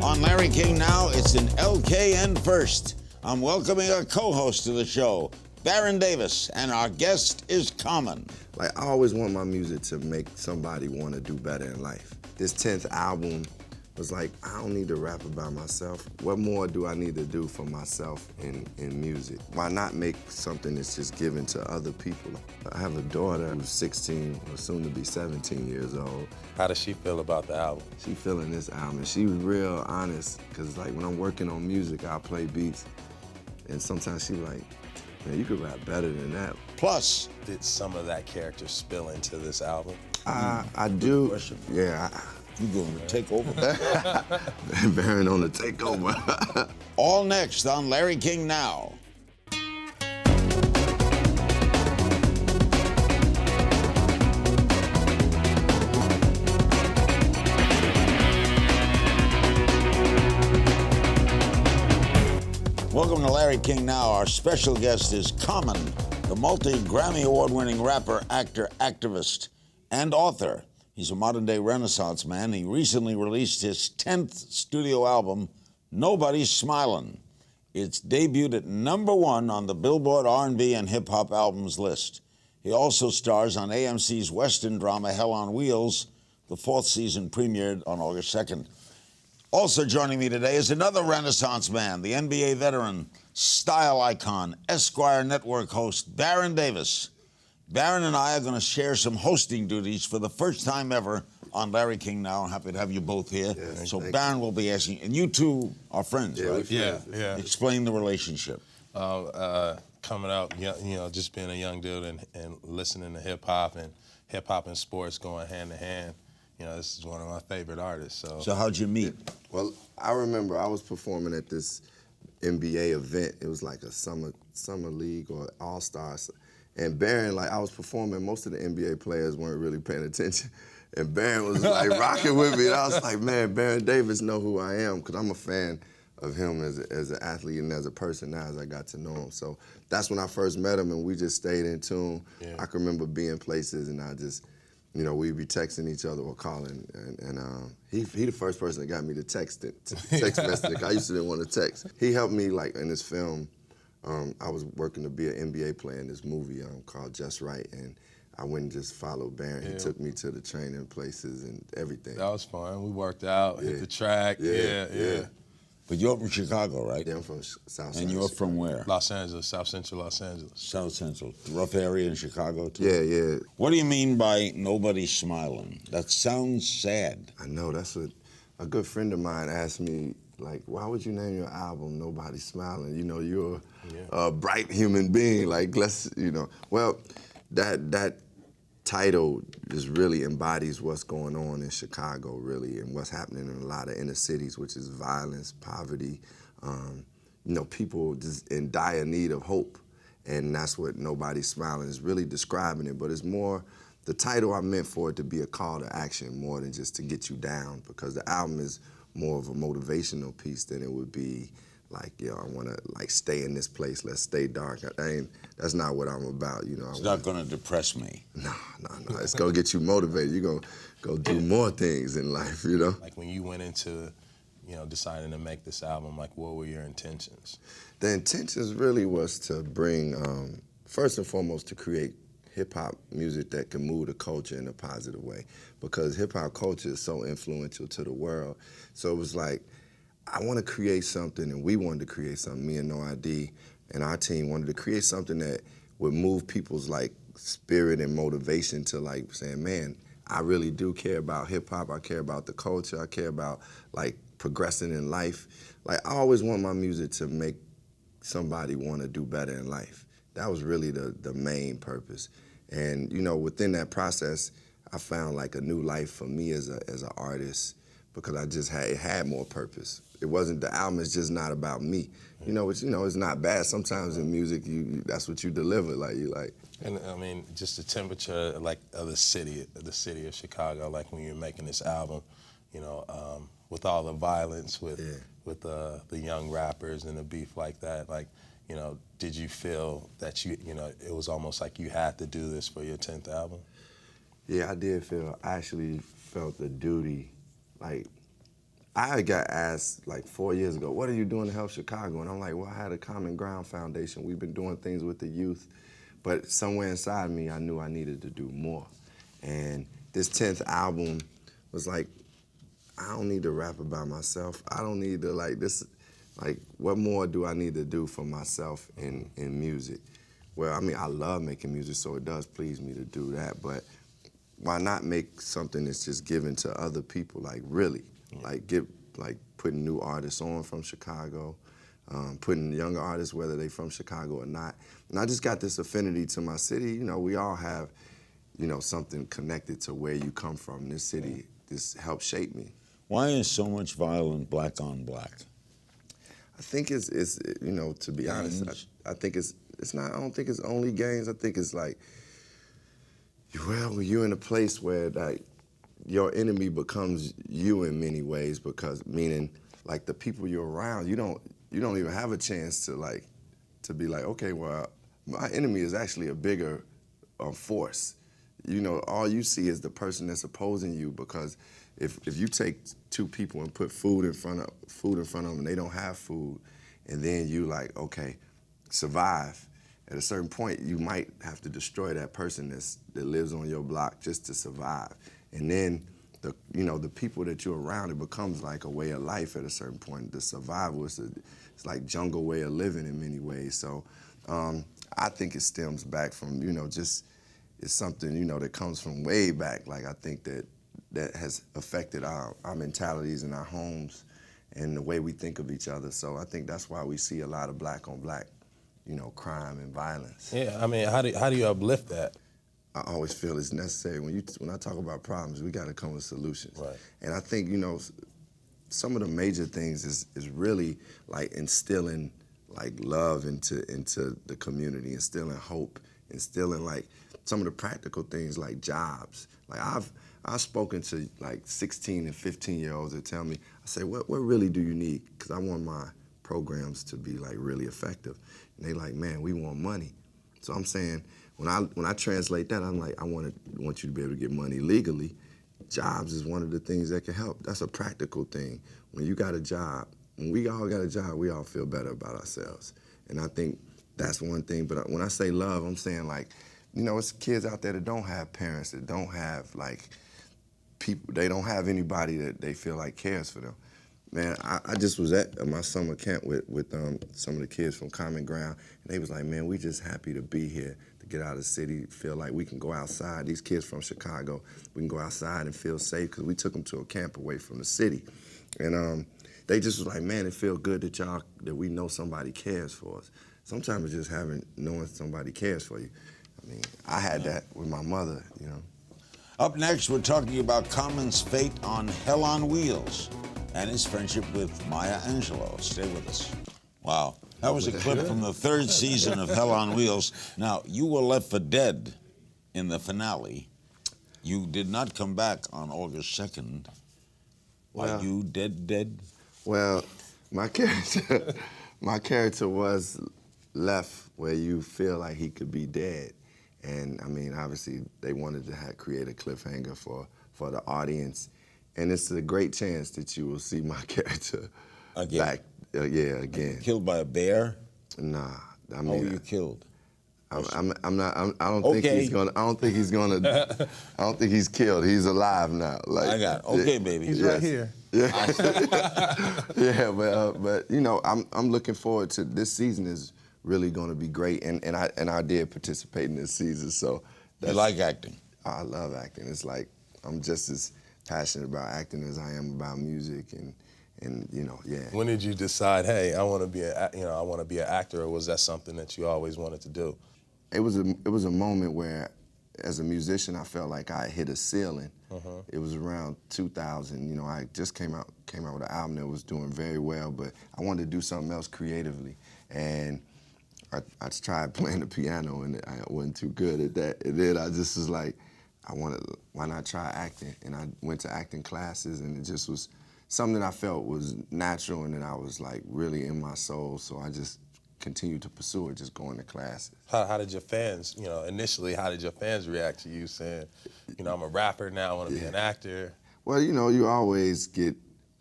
On Larry King Now, it's an LKN First. I'm welcoming a co-host to the show, Baron Davis, and our guest is Common. Like, I always want my music to make somebody want to do better in life. This 10th album was like, I don't need to rap about myself. What more do I need to do for myself in music? Why not make something that's just given to other people? I have a daughter who's 16, or soon to be 17 years old. How does she feel about the album? She feeling this album, and she was real honest, because like when I'm working on music, I'll play beats, and sometimes she like, man, you could rap better than that. Plus, did some of that character spill into this album? I do. Yeah. You going to take over? Baron on the takeover. All next on Larry King Now. Welcome to Larry King Now. Our special guest is Common, the multi-Grammy award-winning rapper, actor, activist, and author. He's a modern-day Renaissance man. He recently released his 10th studio album, Nobody's Smilin'. It's debuted at #1 on the Billboard R&B and hip-hop albums list. He also stars on AMC's Western drama Hell on Wheels. The 4th season premiered on August 2nd. Also joining me today is another Renaissance man, the NBA veteran, style icon, Esquire Network host, Baron Davis. Baron and I are going to share some hosting duties for the first time ever on Larry King Now. I'm happy to have you both here. Yes, so Baron will be asking, and you two are friends, right? Yeah. Explain the relationship. Coming up, just being a young dude and listening to hip hop and sports going hand in hand. This is one of my favorite artists. So how'd you meet? Well, I remember I was performing at this NBA event. It was like a summer league or all-stars. And Baron, like, I was performing, most of the NBA players weren't really paying attention. And Baron was like rocking with me. And I was like, man, Baron Davis know who I am, because I'm a fan of him as an athlete and as a person now as I got to know him. So that's when I first met him, and we just stayed in tune. Yeah. I can remember being places, and I just, we'd be texting each other or calling. And he the first person that got me to text message. I used to didn't want to text. He helped me, like, in this film. I was working to be an NBA player in this movie called Just Right, and I went and just followed Baron. Yeah. He took me to the training places and everything. That was fun. We worked out, hit the track. Yeah. But you're from Chicago, right? Yeah, I'm from South. And you're from where? Los Angeles, South Central Los Angeles. South Central. Rough area in Chicago, too? Yeah. What do you mean by nobody's smiling? That sounds sad. I know. That's what a good friend of mine asked me, like, why would you name your album Nobody's Smiling? You're a bright human being. Like, well, that title just really embodies what's going on in Chicago, really, and what's happening in a lot of inner cities, which is violence, poverty, people just in dire need of hope. And that's what Nobody's Smiling is really describing it. But it's more, the title I meant for it to be a call to action more than just to get you down, because the album is more of a motivational piece than it would be like, I want to, like, stay in this place, let's stay dark. That's not what I'm about, It's not going to depress me. No. It's going to get you motivated. You're going to go do more things in life, Like, when you went into, deciding to make this album, like, what were your intentions? The intentions really was to bring, first and foremost, to create hip-hop music that can move the culture in a positive way, because hip-hop culture is so influential to the world. So it was like, I want to create something, and we wanted to create something, me and No ID and our team wanted to create something that would move people's, like, spirit and motivation to, like, saying, man, I really do care about hip-hop, I care about the culture, I care about, like, progressing in life. Like, I always want my music to make somebody want to do better in life. That was really the main purpose. And, within that process, I found, like, a new life for me as an artist, because I just had more purpose. It wasn't, the album is just not about me. It's not bad. Sometimes in music, that's what you deliver, And I mean, just the temperature, like, of the city of Chicago, like, when you're making this album, with all the violence, with the young rappers and the beef like that, like, did you feel that it was almost like you had to do this for your 10th album? Yeah, I did feel, I actually felt the duty, like, I got asked like 4 years ago, what are you doing to help Chicago? And I'm like, well, I had a Common Ground Foundation. We've been doing things with the youth. But somewhere inside me, I knew I needed to do more. And this 10th album was like, I don't need to rap about myself. I don't need to what more do I need to do for myself in music? Well, I mean, I love making music, so it does please me to do that, but why not make something that's just given to other people, like really? Putting new artists on from Chicago, putting younger artists, whether they from Chicago or not. And I just got this affinity to my city. You know, we all have, something connected to where you come from. This city, this helped shape me. Why is so much violence black on black? I think it's to be honest, I think it's not, I don't think it's only gangs. I think it's like, well, you're in a place where like your enemy becomes you in many ways, because meaning like the people you're around, you don't even have a chance to be like, okay, well, my enemy is actually a bigger force. All you see is the person that's opposing you, because if you take two people and put food in front of them and they don't have food, and then you like, okay, survive, at a certain point you might have to destroy that person that lives on your block just to survive. And then the people that you're around, it becomes like a way of life at a certain point. The survival it's like jungle way of living in many ways. So I think it stems back from, just it's something, that comes from way back. Like I think that has affected our mentalities in our homes and the way we think of each other. So I think that's why we see a lot of black on black, crime and violence. Yeah, I mean, how do you uplift that? I always feel it's necessary. When I talk about problems, we got to come with solutions. Right. And I think, some of the major things is really like instilling like love into the community, instilling hope, instilling like some of the practical things like jobs. Like I've spoken to like 16 and 15-year-olds that tell me, I say, what really do you need? Because I want my programs to be like really effective. And they like, man, we want money. So I'm saying, when I translate that, I'm like, I want you to be able to get money legally. Jobs is one of the things that can help. That's a practical thing. When you got a job, when we all got a job, we all feel better about ourselves. And I think that's one thing. But when I say love, I'm saying like, it's kids out there that don't have parents, that don't have like people, they don't have anybody that they feel like cares for them. Man, I just was at my summer camp with some of the kids from Common Ground, and they was like, man, we just happy to be here, to get out of the city, feel like we can go outside. These kids from Chicago, we can go outside and feel safe, because we took them to a camp away from the city. And they just was like, man, it feel good that we know somebody cares for us. Sometimes it's just knowing somebody cares for you. I mean, I had that with my mother, Up next, we're talking about Common's fate on Hell on Wheels and his friendship with Maya Angelou. Stay with us. Wow. That was a clip from the 3rd season of Hell on Wheels. Now, you were left for dead in the finale. You did not come back on August 2nd. Are you dead? Well, my character was left where you feel like he could be dead. And, I mean, obviously, they wanted to create a cliffhanger for the audience. And it's a great chance that you will see my character again. Back. Again. Killed by a bear? Nah. I mean, were you killed? I don't think he's gonna. I don't think he's killed. He's alive now. Like, I got it. Okay, baby. He's right here. Yeah. Yeah, but I'm looking forward to this season. Is really going to be great, and I did participate in this season. So you like acting? I love acting. It's like I'm just as passionate about acting as I am about music, and yeah. When did you decide, hey, I want to be an actor, or was that something that you always wanted to do? It was a moment where, as a musician, I felt like I hit a ceiling. It was around 2000. I just came out with an album that was doing very well, but I wanted to do something else creatively, and I tried playing the piano, and I wasn't too good at that. And then I just was like, why not try acting? And I went to acting classes, and it just was something that I felt was natural, and that I was like really in my soul. So I just continued to pursue it, just going to classes. How did your fans, initially, how did your fans react to you saying, I'm a rapper now, I want to be an actor? Well, you always get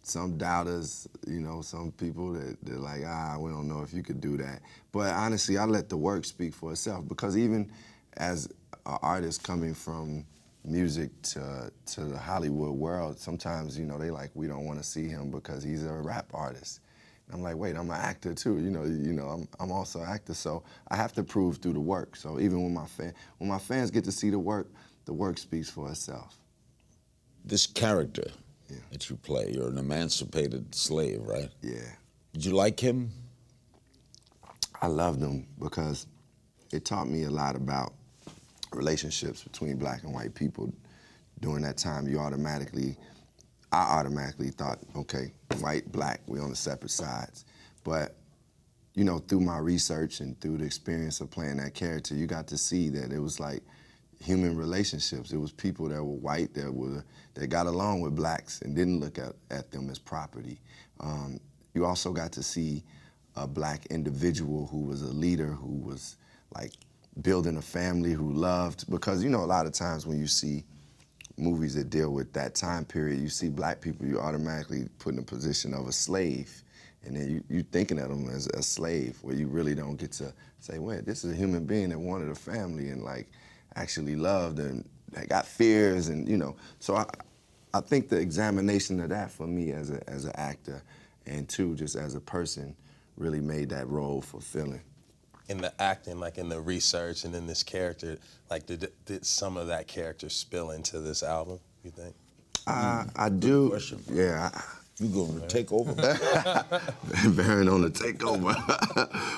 some doubters, you know, some people that they're like, we don't know if you could do that. But honestly, I let the work speak for itself, because even as an artist coming from music to the Hollywood world, sometimes, you know, they like, we don't want to see him because he's a rap artist. And I'm like, wait, I'm an actor too. You know, I'm also an actor, so I have to prove through the work. So even when my fans get to see the work speaks for itself. This character that you play, you're an emancipated slave, right? Yeah. Did you like him? I loved him because it taught me a lot about relationships between black and white people. During that time, I automatically thought, okay, white, black, we're on the separate sides. But, you know, through my research and through the experience of playing that character, you got to see that it was like human relationships. It was people that were white that got along with blacks and didn't look at them as property. You also got to see a black individual who was a leader, who was like building a family, who loved, because, you know, a lot of times when you see movies that deal with that time period, you see black people, you automatically put in a position of a slave. And then you thinking of them as a slave, where you really don't get to say, wait, this is a human being that wanted a family and like actually loved and got fears, and, you know. So I think the examination of that for me as an actor, and too, just as a person, really made that role fulfilling. In the acting, like in the research and in this character, like did some of that character spill into this album, you think? I do. Question. Yeah. You going to take over? Baron on the takeover.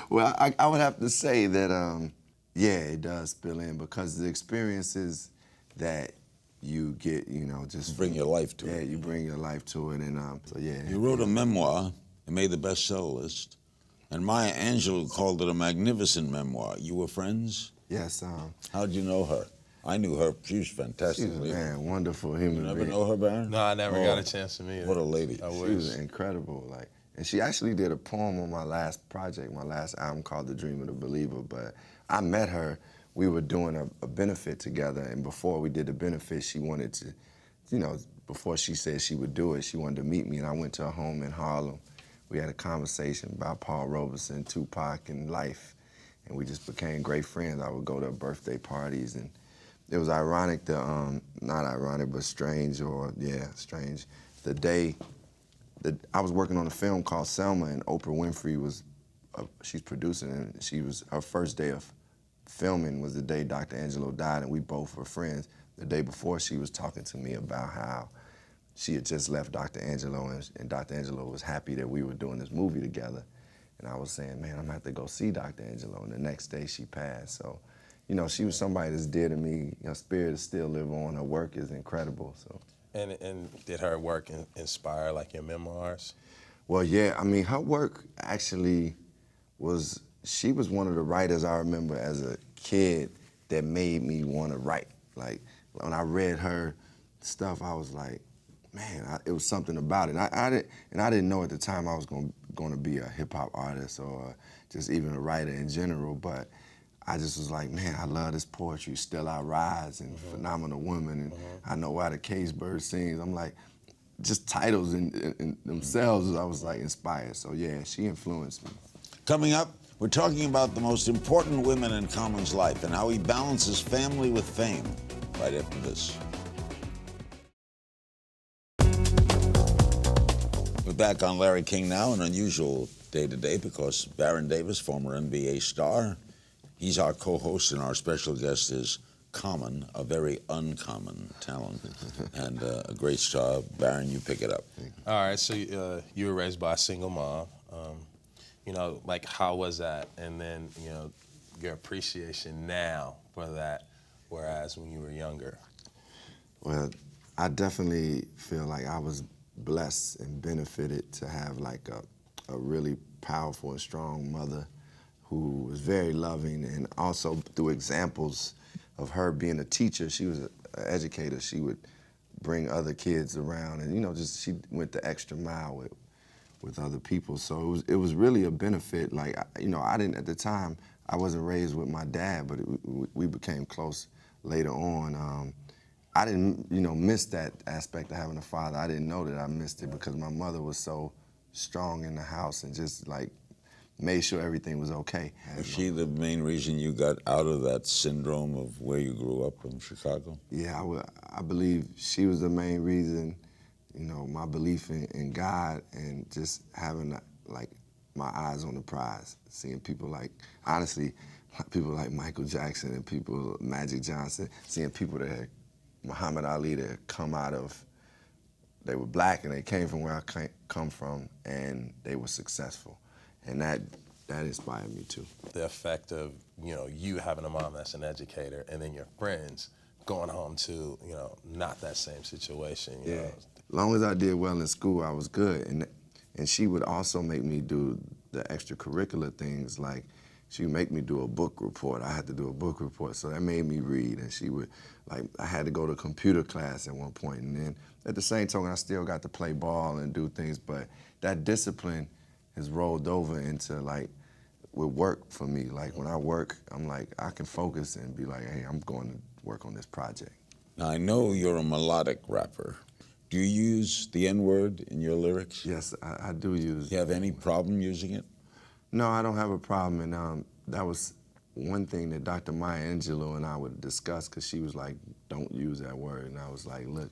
Well, I would have to say that, yeah, it does spill in, because the experiences that you get, you know, just Bring your life to it. Yeah, you bring your life to it, and so yeah. You wrote a memoir. It made the bestseller list. And Maya Angelou called it a magnificent memoir. You were friends? Yes. How'd you know her? I knew her. She was fantastic. She was a wonderful human You never being. know her, Baron? No, I never got a chance to meet her. What a lady. I She wish. was incredible. Like, and she actually did a poem on my last project, my last album called The Dream of the Believer. But I met her. We were doing a benefit together, and before we did the benefit, she wanted to, you know, before she said she would do it, she wanted to meet me, and I went to her home in Harlem. We had a conversation about Paul Robeson, Tupac, and life, and we just became great friends. I would go to her birthday parties, and it was ironic, not ironic, but strange, strange. The day that I was working on a film called Selma, and Oprah Winfrey was, she's producing it, and her first day of filming was the day Dr. Angelou died, and we both were friends. The day before, she was talking to me about how she had just left Dr. Angelou, and Dr. Angelou was happy that we were doing this movie together. And I was saying, man, I'm gonna have to go see Dr. Angelou. And the next day she passed. So, you know, she was somebody that's dear to me. Her spirit is still live on. Her work is incredible. So. And did her work inspire like your memoirs? Well, yeah, I mean, her work actually she was one of the writers I remember as a kid that made me want to write. Like, when I read her stuff, I was like, man, it was something about it. And I didn't know at the time I was going to be a hip-hop artist or just even a writer in general, but I just was like, man, I love this poetry, Still I Rise, and Phenomenal Woman, and I Know Why the Caged Bird Sings. I'm like, just titles in themselves, I was like inspired. So yeah, she influenced me. Coming up, we're talking about the most important women in Common's life and how he balances family with fame. Right after this. We're back on Larry King Now, an unusual day today because Baron Davis, former NBA star, he's our co-host, and our special guest is Common, a very uncommon talent, and a great star. Baron, you pick it up. All right, so you were raised by a single mom. You know, like, how was that? And then, you know, your appreciation now for that, whereas when you were younger. Well, I definitely feel like I was blessed and benefited to have like a really powerful and strong mother who was very loving, and also through examples of her being a teacher. She was an educator. She would bring other kids around, and, you know, just she went the extra mile with other people. So it was really a benefit. Like, you know, I didn't, at the time, I wasn't raised with my dad, but we became close later on. I didn't, you know, miss that aspect of having a father. I didn't know that I missed it because my mother was so strong in the house and just like made sure everything was okay. Was she the main reason you got out of that syndrome of where you grew up in Chicago? Yeah, I believe she was the main reason, you know, my belief in God and just having like my eyes on the prize, seeing people like, honestly, people like Michael Jackson and people, Magic Johnson, seeing people that had Muhammad Ali that had come out of, they were black and they came from where I come from and they were successful. And that inspired me too. The effect of, you know, you having a mom that's an educator and then your friends going home to, you know, not that same situation. You know? As long as I did well in school, I was good. And she would also make me do the extracurricular things, like she would make me do a book report. I had to do a book report, so that made me read. And she would, like, I had to go to computer class at one point. And then at the same token, I still got to play ball and do things, but that discipline has rolled over into, like, with work for me. Like, when I work, I'm like, I can focus and be like, hey, I'm going to work on this project. Now, I know you're a melodic rapper. Do you use the N-word in your lyrics? Yes, I do use. Do you have any problem using it? No, I don't have a problem, and that was one thing that Dr. Maya Angelou and I would discuss, because she was like, don't use that word, and I was like, look,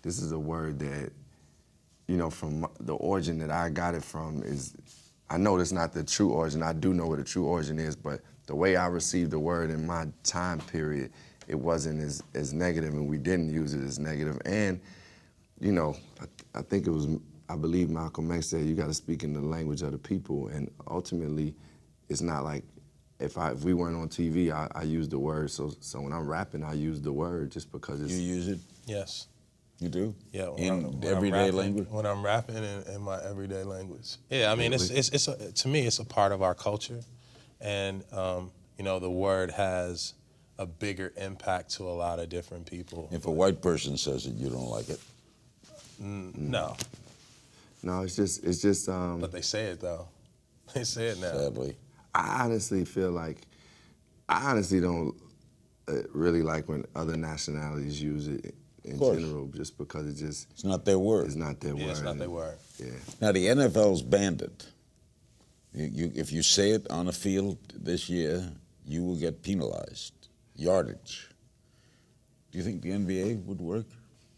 this is a word that, you know, from the origin that I got it from is, I know that's not the true origin, I do know what the true origin is, but the way I received the word in my time period, it wasn't as negative, and we didn't use it as negative, and, you know, I think it was, I believe Malcolm X said, you got to speak in the language of the people, and ultimately, it's not like, if we weren't on TV, I use the word, so when I'm rapping, I use the word just because it's... You use it? Yes. You do? Yeah. In everyday language? When I'm rapping in my everyday language. Yeah, I mean, to me, it's a part of our culture, and you know, the word has a bigger impact to a lot of different people. If a white person says it, you don't like it? No. No, it's just. But they say it though. They say it now. Sadly. I honestly feel like, I honestly don't really like when other nationalities use it in general, just because it's not their word. It's not their word. It's not their word. Yeah. Now the NFL's banned it. If you say it on a field this year, you will get penalized. Yardage. Do you think the NBA would work?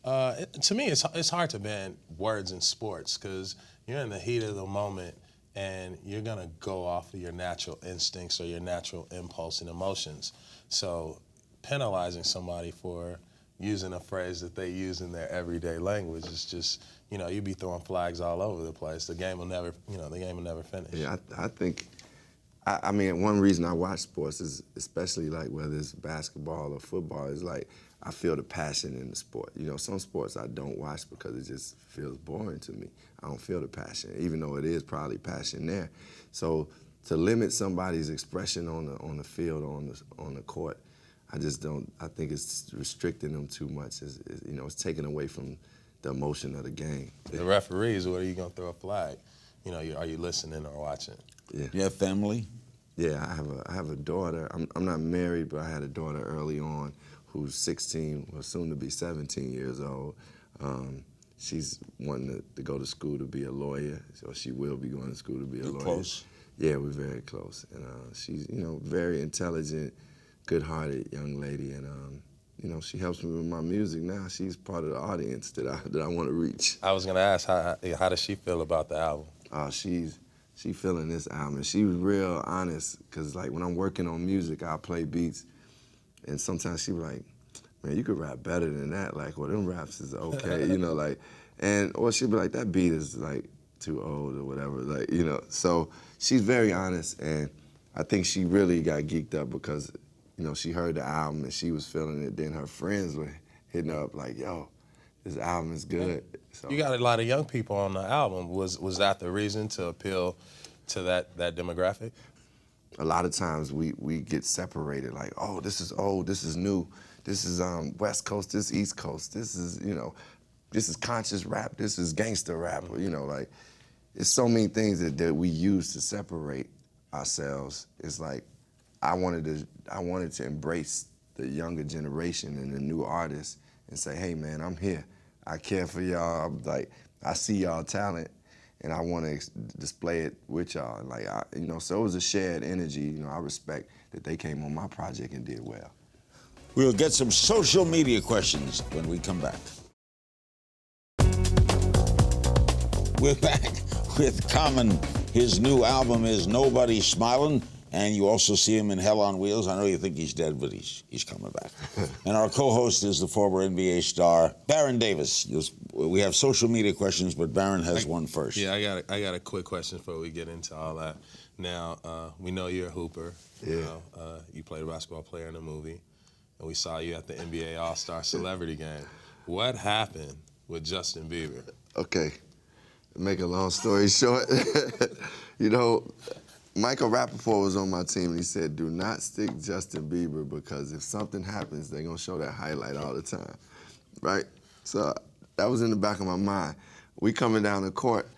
To me, it's hard to ban words in sports because you're in the heat of the moment and you're gonna go off of your natural instincts or your natural impulse and emotions. So penalizing somebody for using a phrase that they use in their everyday language is just, you know, you'd be throwing flags all over the place. The game will never, you know, the game will never finish. Yeah, I think, I mean, one reason I watch sports is, especially like whether it's basketball or football, is like, I feel the passion in the sport. You know, some sports I don't watch because it just feels boring to me. I don't feel the passion, even though it is probably passion there. So to limit somebody's expression on the field or on the court, I just don't. I think it's restricting them too much. You know, it's taking away from the emotion of the game. The referees, what are you gonna throw a flag? You know, are you listening or watching? Yeah. You have family? Yeah, I have a daughter. I'm not married, but I had a daughter early on who's 16, well, soon to be 17 years old. She's wanting to go to school to be a lawyer, so she will be going to school to be a lawyer. Close? Yeah, we're very close. And she's, you know, very intelligent, good-hearted young lady, and you know, she helps me with my music now. She's part of the audience that I want to reach. I was gonna ask, how does she feel about the album? She feeling this album. She was real honest, because like when I'm working on music, I'll play beats, and sometimes she be like, man, you could rap better than that. Like, well, them raps is okay, you know, like, or she'd be like, that beat is like too old or whatever, like, you know. So she's very honest, and I think she really got geeked up because, you know, she heard the album and she was feeling it. Then her friends were hitting her up like, yo, this album is good. So. You got a lot of young people on the album. Was that the reason to appeal to that demographic? A lot of times we get separated, like, oh, this is old, this is new, this is West Coast, this is East Coast, this is, you know, this is conscious rap, this is gangster rap, you know, like, it's so many things that we use to separate ourselves. It's like, I wanted to embrace the younger generation and the new artists and say, hey man, I'm here. I care for y'all. I'm like, I see y'all talent, and I want to display it with y'all. Like, so it was a shared energy. I respect that they came on my project and did well. We'll get some social media questions when we come back. We're back with Common. His new album is Nobody Smiling, and you also see him in Hell on Wheels. I know you think he's dead, but he's coming back. And our co-host is the former NBA star, Baron Davis. We have social media questions, but Baron has one first. Yeah, I got a quick question before we get into all that. Now, we know you're a hooper. Yeah. You played a basketball player in a movie, and we saw you at the NBA All-Star Celebrity Game. What happened with Justin Bieber? Okay. Make a long story short, Michael Rappaport was on my team, and he said, do not stick Justin Bieber, because if something happens, they're going to show that highlight all the time, right? So that was in the back of my mind. We coming down the court,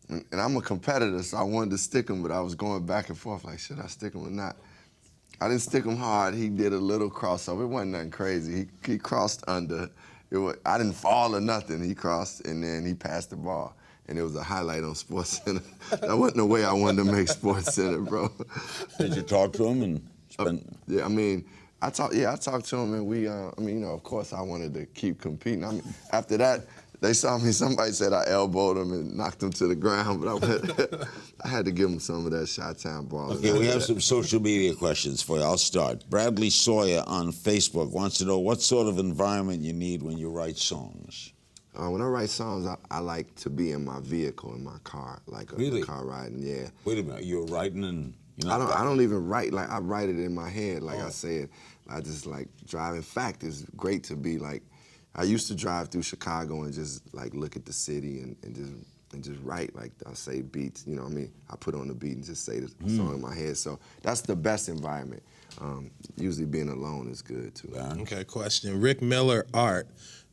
and I'm a competitor, so I wanted to stick him, but I was going back and forth, like, should I stick him or not? I didn't stick him hard. He did a little crossover. It wasn't nothing crazy. He crossed under. I didn't fall or nothing. He crossed, and then he passed the ball. And it was a highlight on SportsCenter. That wasn't the way I wanted to make SportsCenter, bro. Did you talk to him and spend? Yeah, I talked to him, and we, of course I wanted to keep competing. After that, they saw me, somebody said I elbowed him and knocked him to the ground, but I had to give him some of that Chi-Town ball. Okay, we have some social media questions for you. I'll start. Bradley Sawyer on Facebook wants to know what sort of environment you need when you write songs. When I write songs, I like to be in my vehicle, in my car, like really? A car riding, yeah. Wait a minute, you're writing and you're I not don't even write, like I write it in my head, like I said. I just like drive. In fact, it's great to be like, I used to drive through Chicago and just like look at the city and just write, like I say beats, I put on the beat and just say the song in my head. So that's the best environment. Usually being alone is good too. Okay, question. Rick Miller Art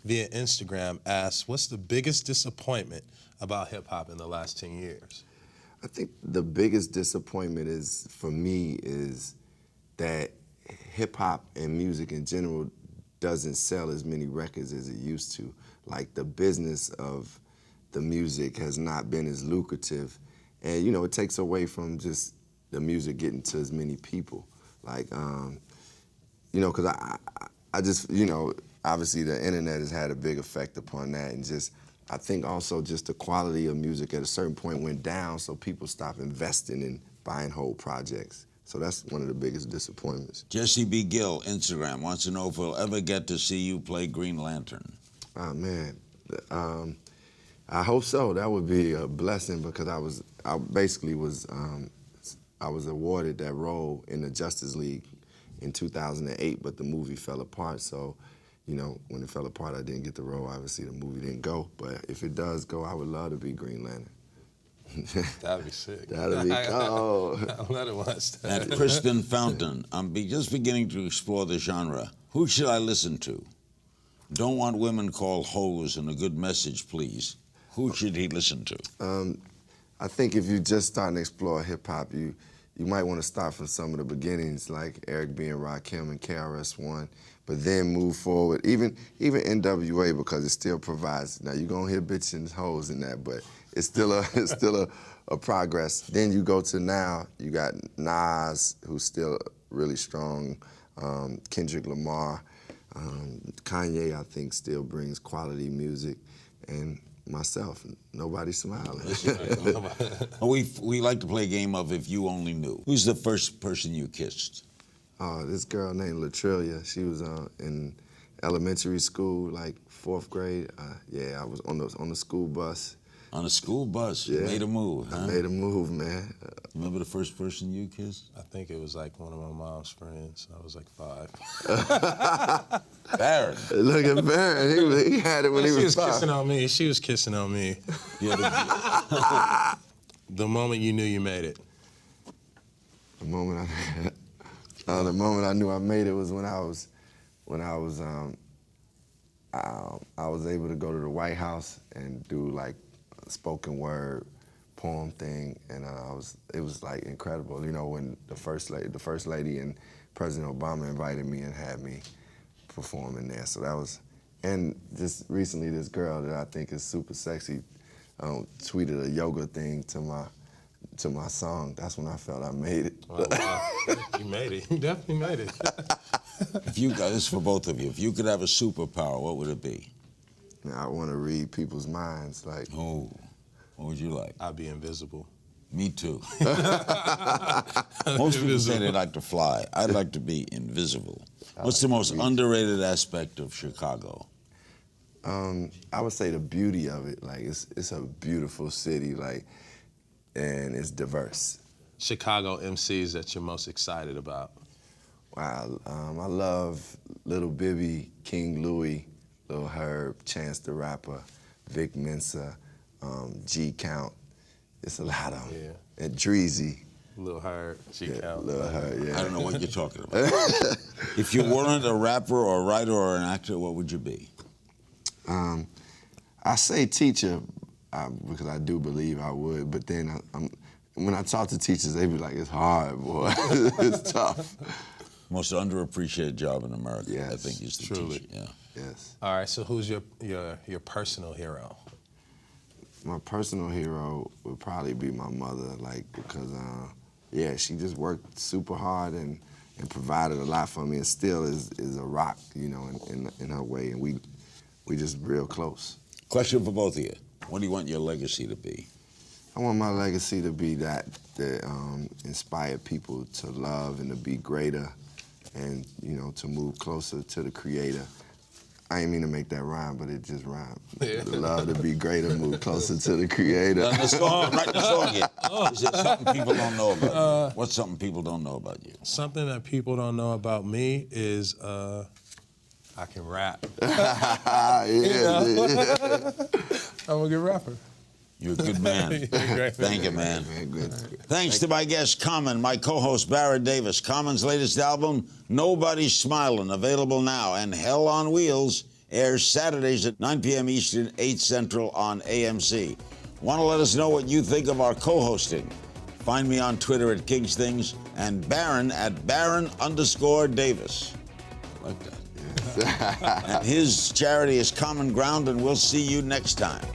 via Instagram asks, what's the biggest disappointment about hip-hop in the last 10 years? I think the biggest disappointment for me is that hip-hop and music in general doesn't sell as many records as it used to. Like, the business of the music has not been as lucrative. And, it takes away from just the music getting to as many people. Like, because I just, obviously the internet has had a big effect upon that, and just, I think also just the quality of music at a certain point went down, so people stopped investing in buying whole projects. So that's one of the biggest disappointments. Jesse B. Gill, Instagram, wants to know if we'll ever get to see you play Green Lantern. Oh man, I hope so. That would be a blessing, because I basically was awarded that role in the Justice League in 2008, but the movie fell apart. So, when it fell apart, I didn't get the role. Obviously, the movie didn't go. But if it does go, I would love to be Green Lantern. That'd be sick. That'd be cool. I'll let it watch that. At Kristen Fountain, I'm just beginning to explore the genre. Who should I listen to? Don't want women called hoes, and a good message, please. Who should he listen to? I think if you just starting to explore hip-hop, you might want to start from some of the beginnings, like Eric B. and Rakim and KRS-One, but then move forward. Even NWA, because it still provides. Now, you're going to hear bitches and hoes in that, but it's still a progress. Then you go to now, you got Nas, who's still really strong, Kendrick Lamar, Kanye, I think, still brings quality music, and myself, Nobody Smiling. We like to play a game of If You Only Knew. Who's the first person you kissed? This girl named Latrelia. She was in elementary school, like 4th grade. Yeah, I was on the school bus. On a school bus? You made a move, huh? I made a move, man. Remember the first person you kissed? I think it was like one of my mom's friends. I was like 5. Barron. Look at Barron. He had it when he was 5. She was kissing on me. She was kissing on me. The moment you knew you made it. The moment I knew I made it was when I was able to go to the White House and do like a spoken word poem thing, and it was like incredible. When the first lady and President Obama invited me and had me performing there. So that was And just recently, this girl that I think is super sexy tweeted a yoga thing to my song. That's when I felt I made it. Oh, wow. You made it. You definitely made it. If you guys, this is for both of you, if you could have a superpower, what would it be? I want to read people's minds. Like, Oh, what would you like? I'd be invisible. Me too. Most people say they like to fly. I'd like to be invisible. What's the most underrated aspect of Chicago? I would say the beauty of it. Like, it's a beautiful city, like, and it's diverse. Chicago MCs that you're most excited about? Wow, I love Little Bibby, King Louie, Lil Herb, Chance the Rapper, Vic Mensa, G Count. It's a lot of them. Yeah. And Dreezy. Lil Herb, G Count. Lil Herb, yeah. I don't know what you're talking about. If you weren't a rapper or a writer or an actor, what would you be? I say teacher because I do believe I would, but then when I talk to teachers, they be like, it's hard, boy. It's tough. Most underappreciated job in America, Yes, I think, is the truly. teacher. Yeah. Yes. All right, so who's your personal hero? My personal hero would probably be my mother, like, because, yeah, she just worked super hard and provided a lot for me, and still is a rock, you know, in her way, and we just real close. Question for both of you. What do you want your legacy to be? I want my legacy to be that inspire people to love and to be greater and, you know, to move closer to the Creator. I ain't mean to make that rhyme, but it just rhymed. Yeah. The love to be greater, move closer to the Creator. Write the song yet. Is there something people don't know about you? What's something people don't know about you? Something that people don't know about me is I can rap. Yeah. I'm a good rapper. You're a good man. Thank you, man. Good. Thanks to my guest, Common, my co-host, Barrett Davis. Common's latest album, Nobody's Smilin', available now. And Hell on Wheels airs Saturdays at 9 p.m. Eastern, 8 Central on AMC. Want to let us know what you think of our co-hosting? Find me on Twitter at King's Things and Barron at Barron_Davis. I like that. And his charity is Common Ground, and we'll see you next time.